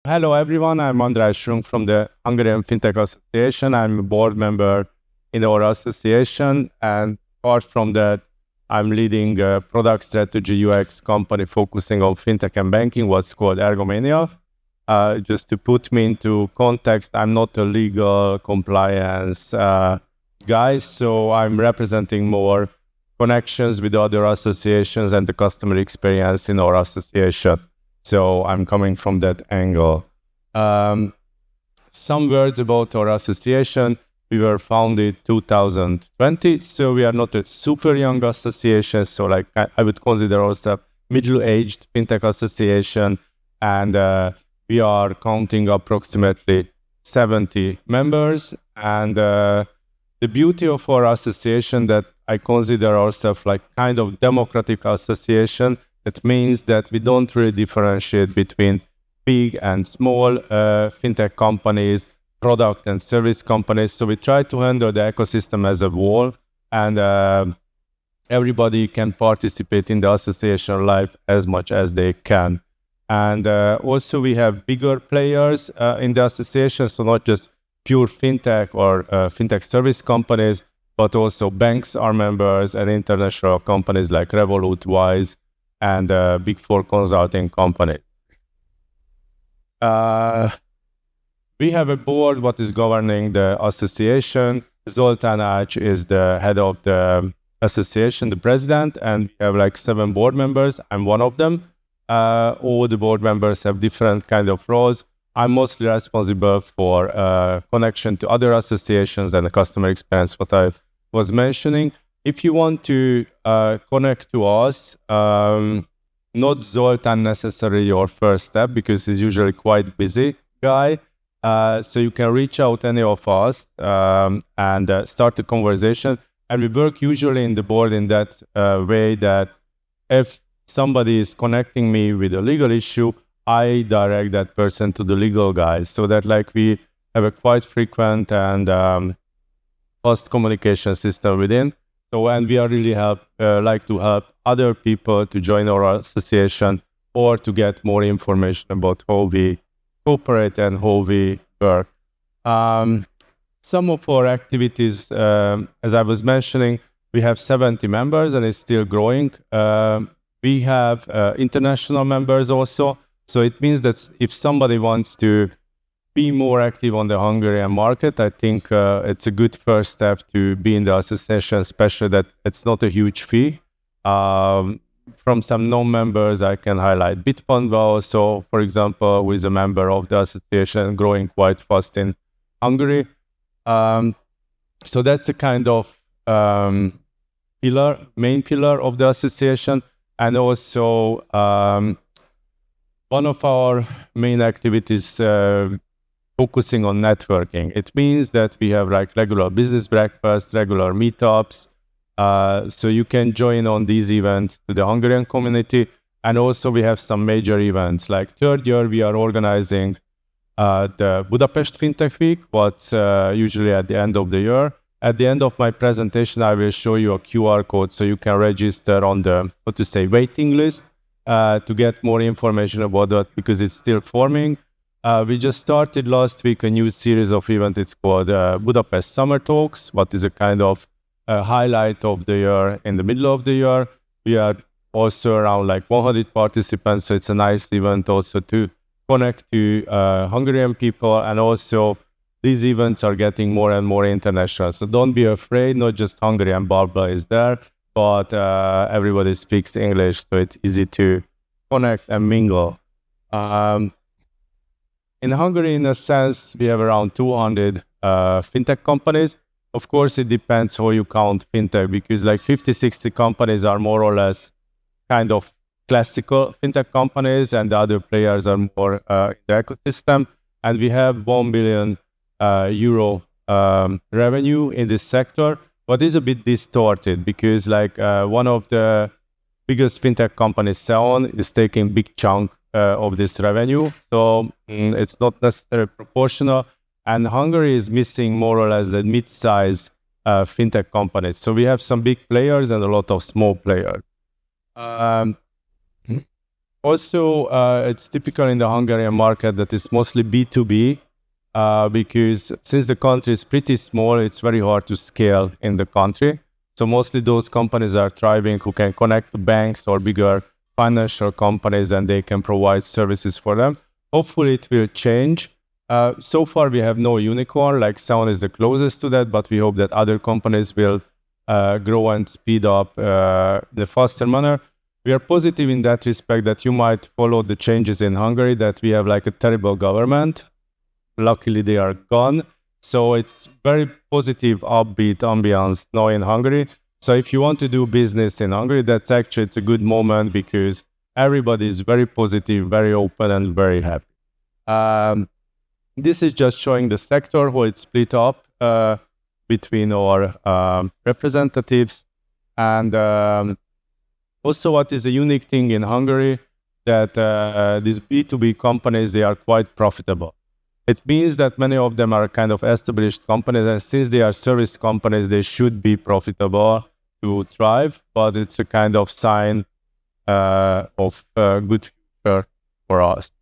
Hello, everyone. I'm András Strunk from the Hungarian FinTech Association. I'm a board member in our association. And apart from that, I'm leading a product strategy UX company focusing on FinTech and banking, what's called Ergomania. Just to put me into context, I'm not a legal compliance guy, so I'm representing more connections with other associations and the customer experience in our association. So I'm coming from that angle. Um, some words about our association. We were founded 2020, so we are not a super young association. So like I would consider ourselves middle-aged fintech association, and we are counting approximately 70 members. And the beauty of our association that I consider ourselves like kind of democratic association. That means that we don't really differentiate between big and small fintech companies, product and service companies. So we try to handle the ecosystem as a whole, and everybody can participate in the association life as much as they can. And also we have bigger players in the association, so not just pure fintech or fintech service companies, but also banks are members and international companies like Revolut, Wise, and Big Four consulting companies. We have a board what is governing the association. Zoltán Ács is the head of the association, the president, and we have like 7 board members. I'm one of them. All the board members have different kind of roles. I'm mostly responsible for connection to other associations and the customer experience, what I was mentioning. If you want to connect to us, not Zoltán necessarily your first step because he's usually quite busy guy. So you can reach out any of us and start a conversation. And we work usually in the board in that way that if somebody is connecting me with a legal issue, I direct that person to the legal guys, so that like we have a quite frequent and fast communication system within. So, and we are really like to help other people to join our association or to get more information about how we cooperate and how we work. Some of our activities, as I was mentioning, we have 70 members and it's still growing. We have international members also. So it means that if somebody wants to be more active on the Hungarian market, I think it's a good first step to be in the association, especially that it's not a huge fee. From some non-members, I can highlight Bitpanda also, for example, who is a member of the association, growing quite fast in Hungary. So that's a kind of main pillar of the association. And also one of our main activities focusing on networking. It means that we have like regular business breakfasts, regular meetups. So you can join on these events to the Hungarian community. And also we have some major events. Like third year, we are organizing the Budapest FinTech Week, what's usually at the end of the year. At the end of my presentation, I will show you a QR code so you can register on the, waiting list to get more information about that because it's still forming. We just started last week a new series of events. It's called Budapest Summer Talks, what is a kind of highlight of the year in the middle of the year. We are also around like 100 participants, so it's a nice event also to connect to Hungarian people, and also these events are getting more and more international. So don't be afraid, not just Hungarian bubble is there, but everybody speaks English, so it's easy to connect and mingle. In Hungary, in a sense, we have around 200 fintech companies. Of course, it depends how you count fintech, because like 50, 60 companies are more or less kind of classical fintech companies, and the other players are more in the ecosystem. And we have 1 billion euro revenue in this sector, but it's a bit distorted because like one of the biggest fintech companies, Seon, is taking big chunk of this revenue. So it's not necessarily proportional. And Hungary is missing more or less the mid-size fintech companies. So we have some big players and a lot of small players. Also, it's typical in the Hungarian market that it's mostly B2B, because since the country is pretty small, it's very hard to scale in the country. So mostly those companies are thriving who can connect to banks or bigger financial companies, and they can provide services for them. Hopefully it will change. So far we have no unicorn, like Sound is the closest to that, but we hope that other companies will grow and speed up the faster manner. We are positive in that respect that you might follow the changes in Hungary, that we have like a terrible government. Luckily they are gone. So it's very positive, upbeat ambience now in Hungary. So if you want to do business in Hungary, that's actually, it's a good moment because everybody is very positive, very open, and very happy. This is just showing the sector, how it's split up between our representatives. And also what is a unique thing in Hungary, that these B2B companies, they are quite profitable. It means that many of them are kind of established companies, and since they are service companies, they should be profitable to thrive, but it's a kind of sign of a good future for us.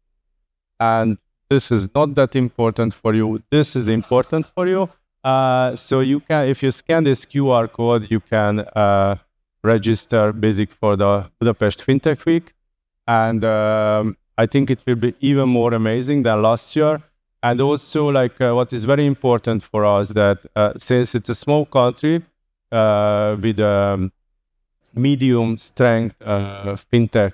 And this is not that important for you. This is important for you. So you can, if you scan this QR code, you can register basic for the Budapest FinTech Week. And I think it will be even more amazing than last year. And also, like, what is very important for us, that since it's a small country with a medium strength fintech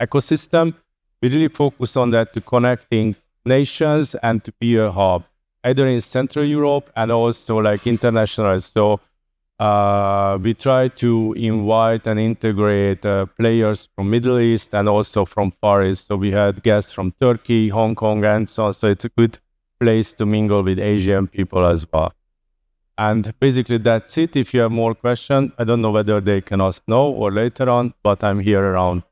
ecosystem, we really focus on that, to connecting nations and to be a hub, either in Central Europe and also like international. So we try to invite and integrate players from Middle East and also from Far East. So we had guests from Turkey, Hong Kong, and so on. So it's a good place to mingle with Asian people as well. And basically that's it. If you have more questions, I don't know whether they can ask now or later on, but I'm here around.